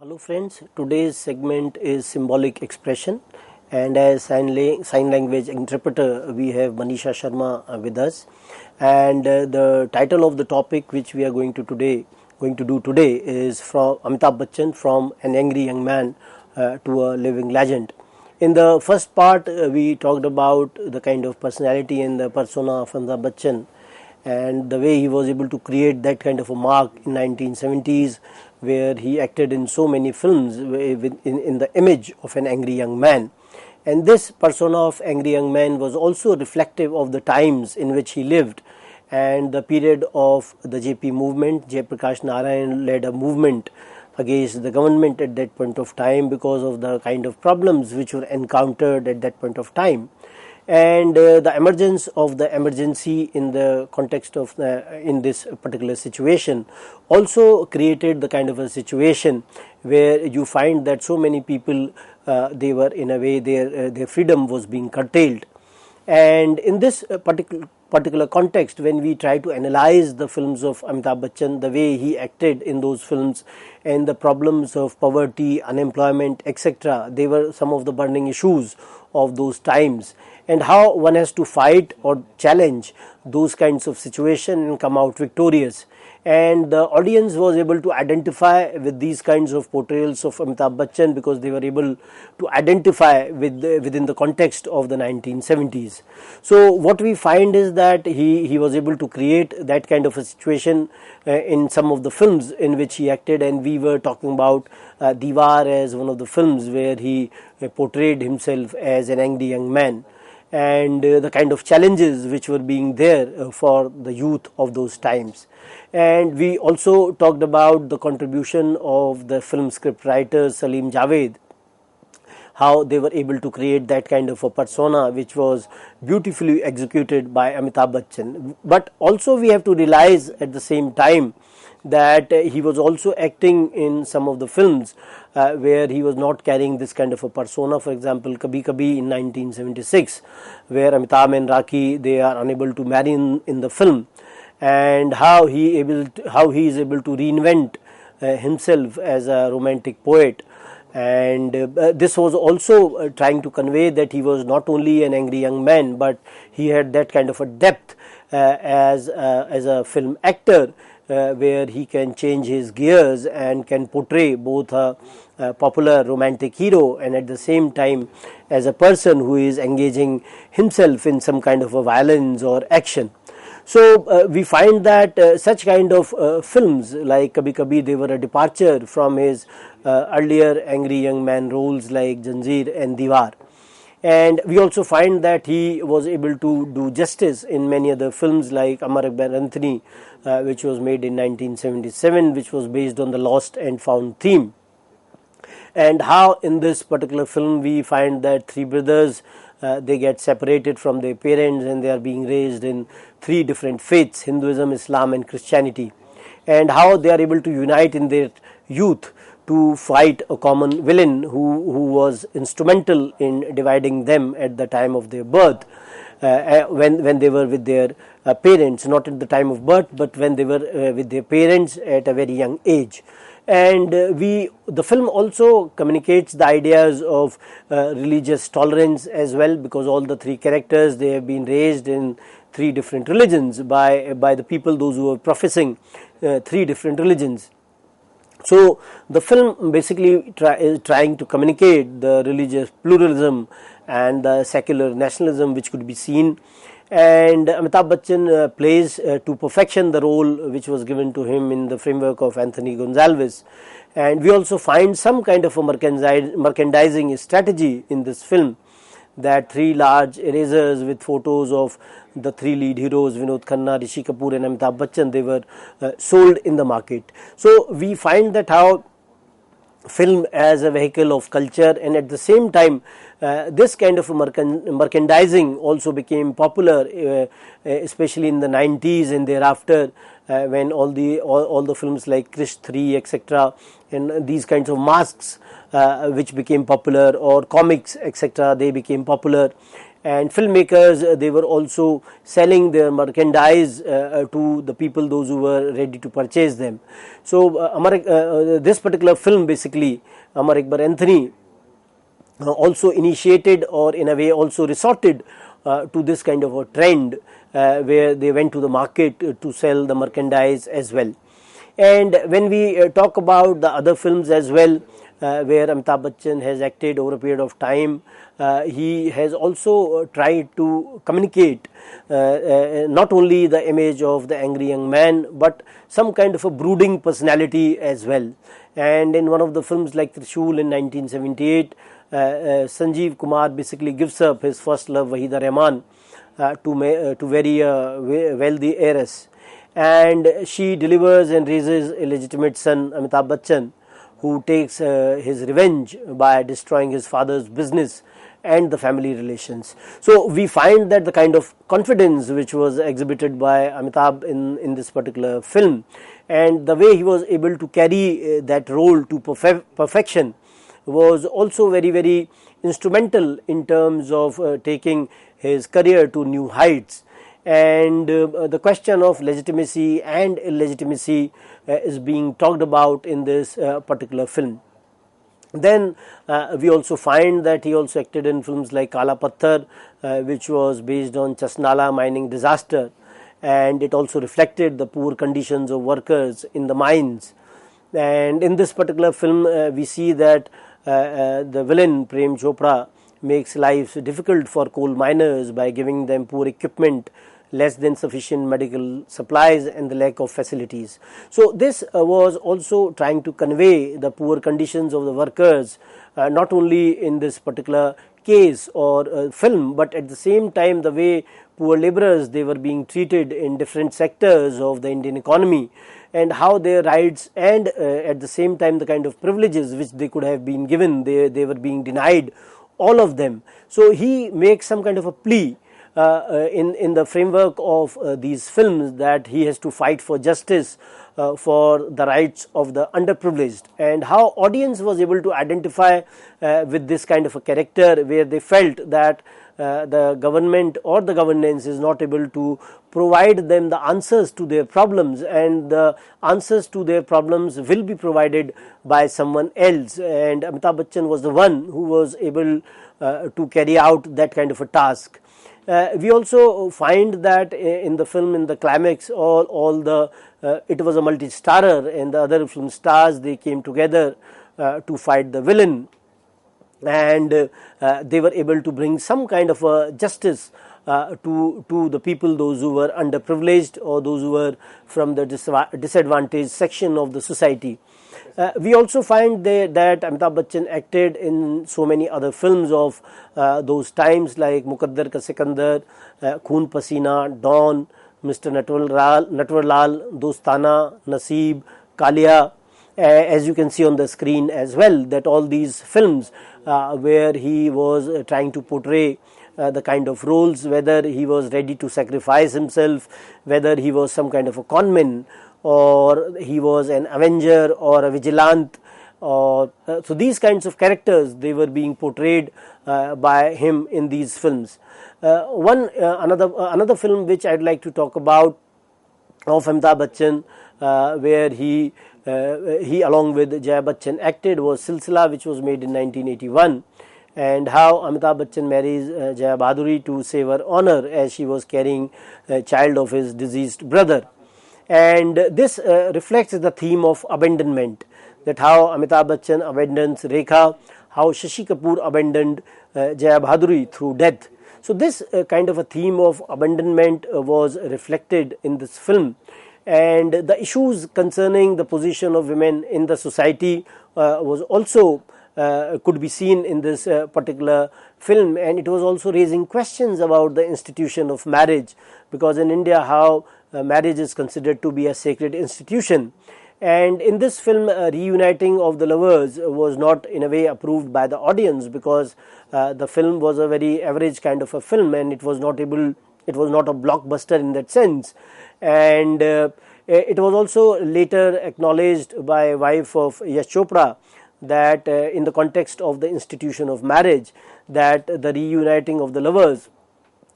Hello friends, today's segment is symbolic expression, and as sign language interpreter we have Manisha Sharma with us, and the title of the topic which we are going to do today is from Amitabh Bachchan, from an angry young man to a living legend. In the first part we talked about the kind of personality and the persona of Amitabh Bachchan, and the way he was able to create that kind of a mark in 1970s, where he acted in so many films in the image of an angry young man. And this persona of angry young man was also reflective of the times in which he lived and the period of the JP movement. Jayaprakash Narayan led a movement against the government at that point of time because of the kind of problems which were encountered at that point of time. And the emergence of the emergency in the context of in this particular situation also created the kind of a situation where you find that so many people, they were in a way their freedom was being curtailed. And in this particular context, when we try to analyze the films of Amitabh Bachchan, the way he acted in those films and the problems of poverty, unemployment, etc., they were some of the burning issues of those times, and how one has to fight or challenge those kinds of situations and come out victorious. And the audience was able to identify with these kinds of portrayals of Amitabh Bachchan because they were able to identify within the context of the 1970s. So what we find is that he was able to create that kind of a situation in some of the films in which he acted, and we were talking about Diwar as one of the films where he portrayed himself as an angry young man, and the kind of challenges which were being there for the youth of those times. And we also talked about the contribution of the film script writer Salim Javed, how they were able to create that kind of a persona which was beautifully executed by Amitabh Bachchan. But also we have to realize at the same time that he was also acting in some of the films where he was not carrying this kind of a persona. For example, Kabhi Kabhi in 1976, where Amitabh and Rakhi, they are unable to marry in the film, and how he is able to reinvent himself as a romantic poet. And this was also trying to convey that he was not only an angry young man, but he had that kind of a depth as a film actor, where he can change his gears and can portray both a popular romantic hero and at the same time as a person who is engaging himself in some kind of a violence or action. So we find that such kind of films like Kabhi Kabhi, they were a departure from his earlier angry young man roles like Janjeer and Diwar. And we also find that he was able to do justice in many other films like Amar Akbar Anthony, which was made in 1977, which was based on the lost and found theme. And how in this particular film we find that three brothers, they get separated from their parents and they are being raised in three different faiths, Hinduism, Islam and Christianity, and how they are able to unite in their youth to fight a common villain who was instrumental in dividing them at the time of their birth, when they were with their parents, not at the time of birth but when they were with their parents at a very young age. And the film also communicates the ideas of religious tolerance as well, because all the three characters, they have been raised in three different religions by the people, those who are professing three different religions. So the film basically is trying to communicate the religious pluralism and the secular nationalism which could be seen. And Amitabh Bachchan plays to perfection the role which was given to him in the framework of Anthony Gonzalez. And we also find some kind of a merchandising strategy in this film, that three large erasers with photos of the three lead heroes, Vinod Khanna, Rishi Kapoor and Amitabh Bachchan, they were sold in the market. So we find that how film as a vehicle of culture, and at the same time this kind of merchandising also became popular, especially in the 90s and thereafter, when all the films like Krish 3 etc. and these kinds of masks which became popular, or comics etc., they became popular. and filmmakers, they were also selling their merchandise to the people, those who were ready to purchase them. So this particular film, basically Amar Akbar Anthony also initiated, or in a way also resorted to this kind of a trend, where they went to the market to sell the merchandise as well. And when we talk about the other films as well, where Amitabh Bachchan has acted over a period of time, he has also tried to communicate not only the image of the angry young man, but some kind of a brooding personality as well. And in one of the films like Trishul in 1978, Sanjeev Kumar basically gives up his first love, Wahida Rahman, to marry a wealthy heiress, and she delivers and raises a legitimate son, Amitabh Bachchan, who takes his revenge by destroying his father's business and the family relations. So we find that the kind of confidence which was exhibited by Amitabh in this particular film, and the way he was able to carry that role to perfection, was also very, very instrumental in terms of taking his career to new heights. And the question of legitimacy and illegitimacy is being talked about in this particular film. Then we also find that he also acted in films like Kala Patthar, which was based on Chasnala mining disaster, and it also reflected the poor conditions of workers in the mines. And in this particular film, we see that the villain Prem Chopra makes life difficult for coal miners by giving them poor equipment, less than sufficient medical supplies, and the lack of facilities. So this was also trying to convey the poor conditions of the workers, not only in this particular case or film, but at the same time the way poor laborers, they were being treated in different sectors of the Indian economy, and how their rights and at the same time the kind of privileges which they could have been given, they were being denied, all of them. So he makes some kind of a plea in the framework of these films, that he has to fight for justice, for the rights of the underprivileged, and how audience was able to identify with this kind of a character, where they felt that the government or the governance is not able to provide them the answers to their problems, and the answers to their problems will be provided by someone else. And Amitabh Bachchan was the one who was able to carry out that kind of a task. We also find that in the film, in the climax, all the it was a multi-starrer, and the other film stars, they came together to fight the villain, and they were able to bring some kind of a justice to the people, those who were underprivileged or those who were from the disadvantaged section of the society. We also find that Amitabh Bachchan acted in so many other films of those times, like Muqaddar Ka Sikandar, Khoon Pasina, Dawn, Mr. Natwarlal, Dostana, Naseeb, Kalia. As you can see on the screen as well, that all these films where he was trying to portray the kind of roles, whether he was ready to sacrifice himself, whether he was some kind of a conman, or he was an avenger or a vigilant, or so these kinds of characters, they were being portrayed by him in these films. Another film which I'd like to talk about of Amitabh Bachchan, where he along with Jaya Bachchan acted, was Silsila, which was made in 1981, and how Amitabh Bachchan marries Jaya Bahaduri to save her honor, as she was carrying a child of his deceased brother. And this reflects the theme of abandonment, that how Amitabh Bachchan abandons Rekha, how Shashi Kapoor abandoned Jaya Bahaduri through death. So this kind of a theme of abandonment was reflected in this film, and the issues concerning the position of women in the society was also could be seen in this particular film, and it was also raising questions about the institution of marriage, because in India how marriage is considered to be a sacred institution. And in this film, reuniting of the lovers was not in a way approved by the audience, because the film was a very average kind of a film, and it was not a blockbuster in that sense. And it was also later acknowledged by wife of Yash Chopra, that in the context of the institution of marriage, that the reuniting of the lovers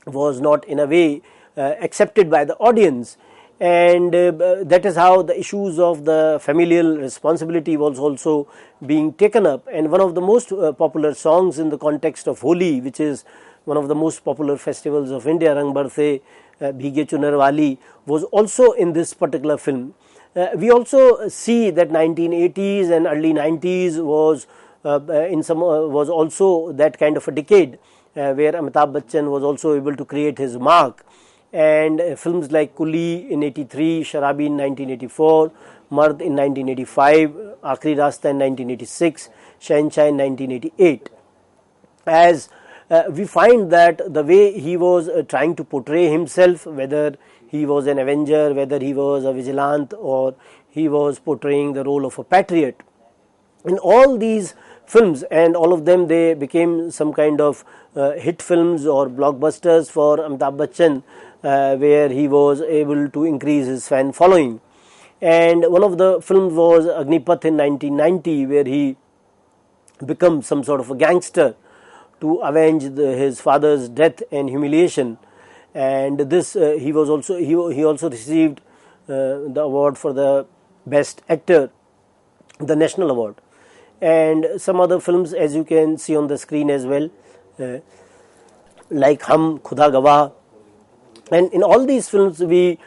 was not in a way accepted by the audience, and that is how the issues of the familial responsibility was also being taken up. And one of the most popular songs in the context of Holi, which is one of the most popular festivals of India, Rang Barse Bhige Chunar Wali, was also in this particular film. We also see that 1980s and early 90s was was also that kind of a decade where Amitabh Bachchan was also able to create his mark, and films like Kuli in 83, Sharabi in 1984, Mard in 1985, Aakhri Rasta in 1986, Shahenshah in 1988. As we find that the way he was trying to portray himself, whether he was an avenger, whether he was a vigilant, or he was portraying the role of a patriot, in all these films, and all of them, they became some kind of hit films or blockbusters for Amitabh Bachchan, where he was able to increase his fan following. And one of the films was Agnipath in 1990, where he becomes some sort of a gangster to avenge his father's death and humiliation. And this he also received the award for the best actor, the national award. And some other films, as you can see on the screen as well, like Hum, Khuda Gawah. And in all these films we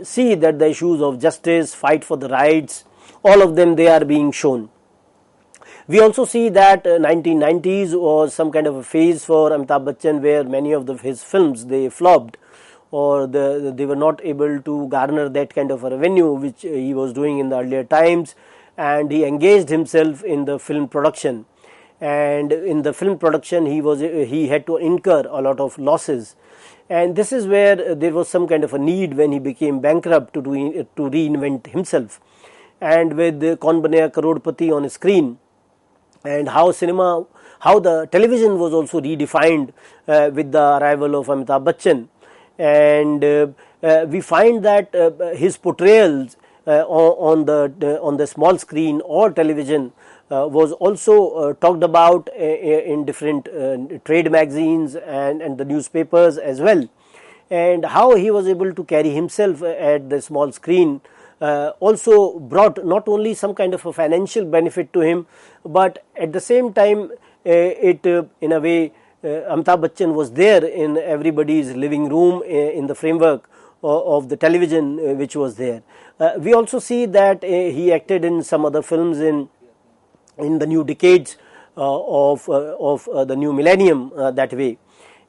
see that the issues of justice, fight for the rights, all of them, they are being shown. We also see that 1990s was some kind of a phase for Amitabh Bachchan, where many of his films, they flopped, or they were not able to garner that kind of a revenue which he was doing in the earlier times, and he engaged himself in the film production. And in the film production he had to incur a lot of losses, and this is where there was some kind of a need, when he became bankrupt, to reinvent himself. And with Kaun Baneya Karodpati on screen, and how the television was also redefined with the arrival of Amitabh Bachchan. And we find that his portrayals on the small screen or television was also talked about in different trade magazines and the newspapers as well. And how he was able to carry himself at the small screen also brought not only some kind of a financial benefit to him, but at the same time in a way, Amitabh Bachchan was there in everybody's living room in the framework of the television which was there. We also see that he acted in some other films in the new decades of the new millennium that way.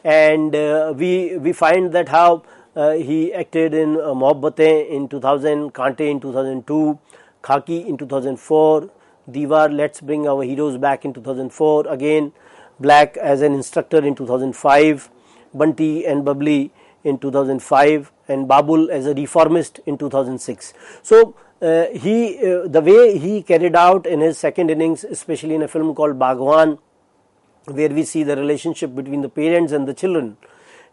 And we find that how he acted in Mohabbatein in 2000, Kaante in 2002, Khaki in 2004, Diwar, Let's Bring Our Heroes Back in 2004, again Black as an Instructor in 2005, Bunty and Bubbly in 2005, and Babul as a Reformist in 2006. So the way he carried out in his second innings, especially in a film called Bhagwan, where we see the relationship between the parents and the children,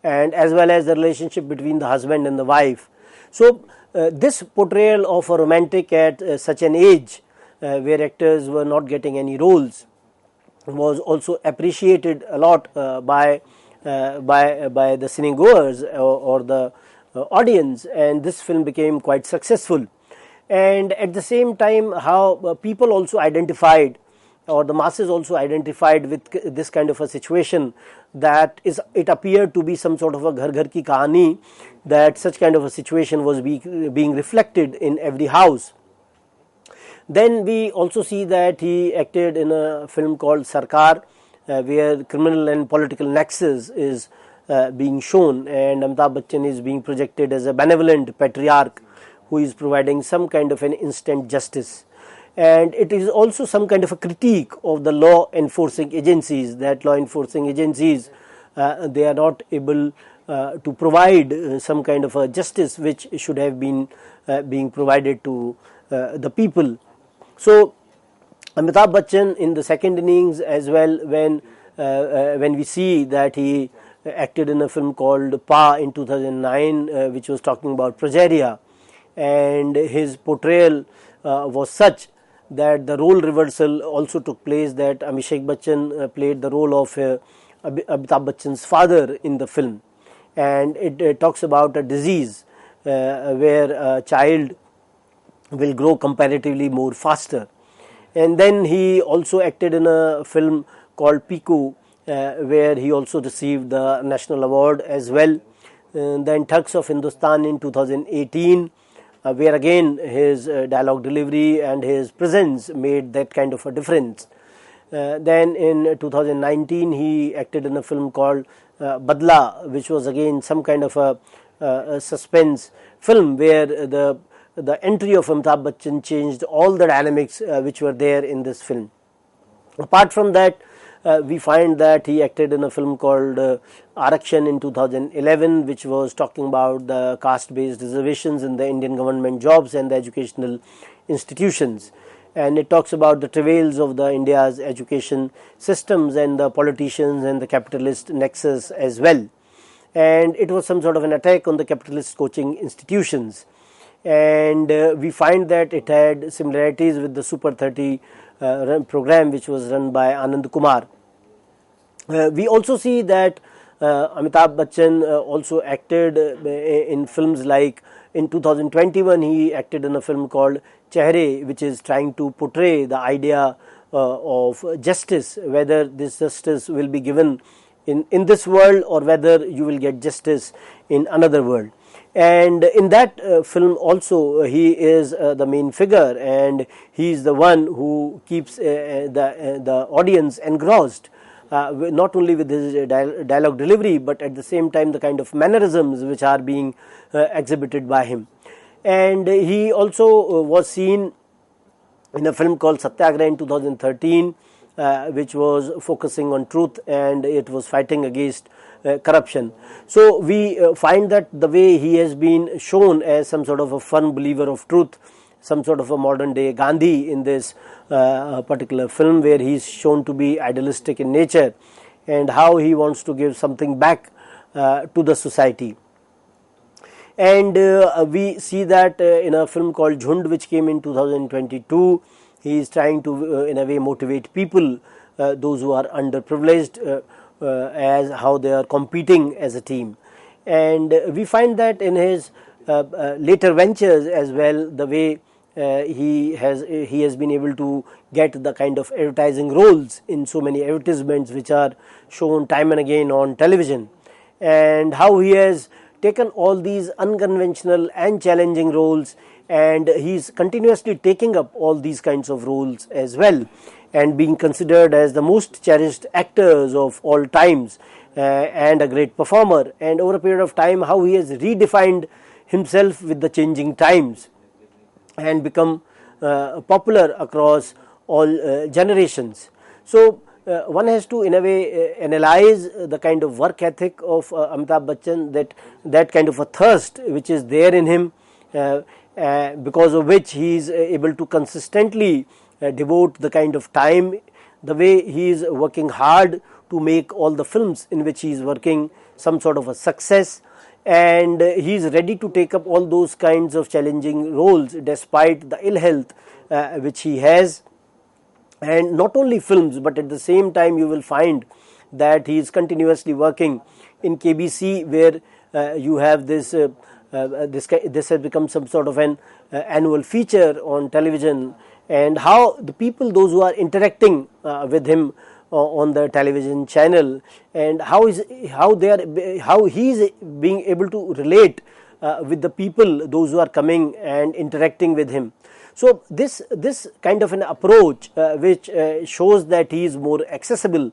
and as well as the relationship between the husband and the wife. So this portrayal of a romantic at such an age, where actors were not getting any roles, was also appreciated a lot by the cinegoers or the audience, and this film became quite successful. And at the same time, how people also identified, or the masses also identified with this kind of a situation, that it appeared to be some sort of a ghar ghar ki kahani, that such kind of a situation was being reflected in every house. Then we also see that he acted in a film called Sarkar, where criminal and political nexus is being shown, and Amitabh Bachchan is being projected as a benevolent patriarch who is providing some kind of an instant justice. And it is also some kind of a critique of the law enforcing agencies, that law enforcing agencies, they are not able to provide some kind of a justice which should have been being provided to the people. So Amitabh Bachchan in the second innings as well, when we see that he acted in a film called Pa in 2009, which was talking about progeria, and his portrayal was such that the role reversal also took place, that Amitabh Bachchan played the role of Amitabh Bachchan's father in the film, and it talks about a disease where a child will grow comparatively more faster. And then he also acted in a film called Piku, where he also received the national award as well. Then Thugs of Hindustan in 2018, where again his dialogue delivery and his presence made that kind of a difference. Then in 2019 he acted in a film called Badla, which was again some kind of a suspense film, where the entry of Amitabh Bachchan changed all the dynamics which were there in this film. Apart from that, we find that he acted in a film called Arakshan in 2011, which was talking about the caste-based reservations in the Indian government jobs and the educational institutions. And it talks about the travails of the India's education systems and the politicians and the capitalist nexus as well. And it was some sort of an attack on the capitalist coaching institutions. And we find that it had similarities with the Super 30 program, which was run by Anand Kumar. We also see that Amitabh Bachchan also acted in films like, in 2021 he acted in a film called Chehre, which is trying to portray the idea of justice, whether this justice will be given in this world or whether you will get justice in another world. And in that film also he is the main figure, and he is the one who keeps the audience engrossed, not only with his dialogue delivery, but at the same time the kind of mannerisms which are being exhibited by him. And he also was seen in a film called Satyagraha in 2013, which was focusing on truth, and it was fighting against corruption. So we find that the way he has been shown as some sort of a firm believer of truth, some sort of a modern day Gandhi in this particular film, where he is shown to be idealistic in nature and how he wants to give something back to the society. And we see that in a film called Jhund, which came in 2022, he is trying to in a way motivate people, those who are underprivileged, as how they are competing as a team. And we find that in his later ventures as well, the way he has been able to get the kind of advertising roles in so many advertisements which are shown time and again on television, and how he has taken all these unconventional and challenging roles, and he's continuously taking up all these kinds of roles as well, and being considered as the most cherished actors of all times, and a great performer. And over a period of time, how he has redefined himself with the changing times and become popular across all generations. So one has to in a way analyze the kind of work ethic of Amitabh Bachchan, that kind of a thirst which is there in him, because of which he is able to consistently devote the kind of time, the way he is working hard to make all the films in which he is working some sort of a success, and he is ready to take up all those kinds of challenging roles despite the ill health which he has. And not only films, but at the same time you will find that he is continuously working in KBC, where you have this has become some sort of an annual feature on television, and how the people, those who are interacting with him on the television channel, and how he is being able to relate with the people, those who are coming and interacting with him. So this kind of an approach which shows that he is more accessible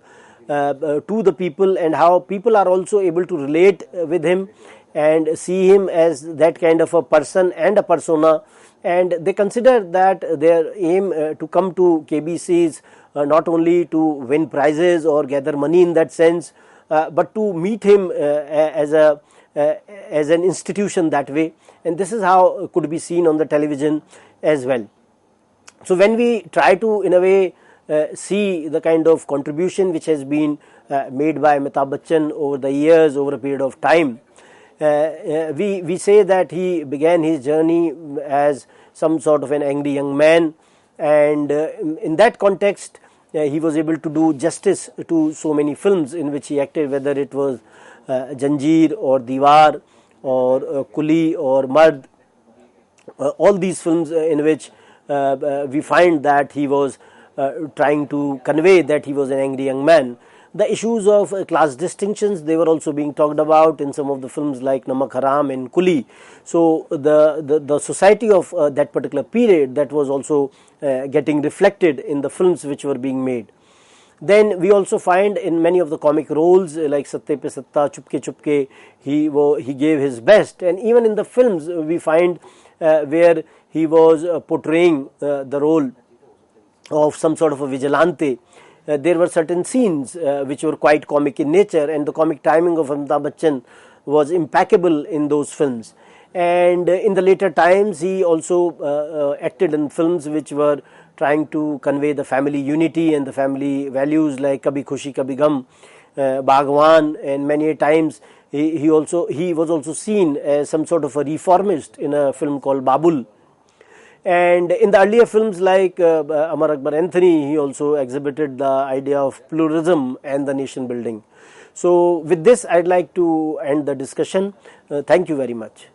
to the people, and how people are also able to relate with him and see him as that kind of a person and a persona, and they consider that their aim to come to KBC is not only to win prizes or gather money in that sense, but to meet him as an institution that way. And this is how could be seen on the television as well. So when we try to in a way see the kind of contribution which has been made by Amitabh Bachchan over the years, over a period of time, we say that he began his journey as some sort of an angry young man, and in that context he was able to do justice to so many films in which he acted, whether it was Janjeer or Diwar or Kuli or Mard. All these films in which we find that he was trying to convey that he was an angry young man. The issues of class distinctions, they were also being talked about in some of the films like Namak Haram and Kuli. So the society of that particular period, that was also getting reflected in the films which were being made. Then we also find in many of the comic roles like Satte Pe Satta, Chupke Chupke, he gave his best, and even in the films we find where he was portraying the role of some sort of a vigilante. There were certain scenes which were quite comic in nature, and the comic timing of Amitabh Bachchan was impeccable in those films. And in the later times he also acted in films which were trying to convey the family unity and the family values, like Kabhi Khushi Kabhi Gham, Bhagwan, and many times he was also seen as some sort of a reformist in a film called Babul. And in the earlier films like Amar Akbar Anthony, he also exhibited the idea of pluralism and the nation building. So with this I'd like to end the discussion. Thank you very much.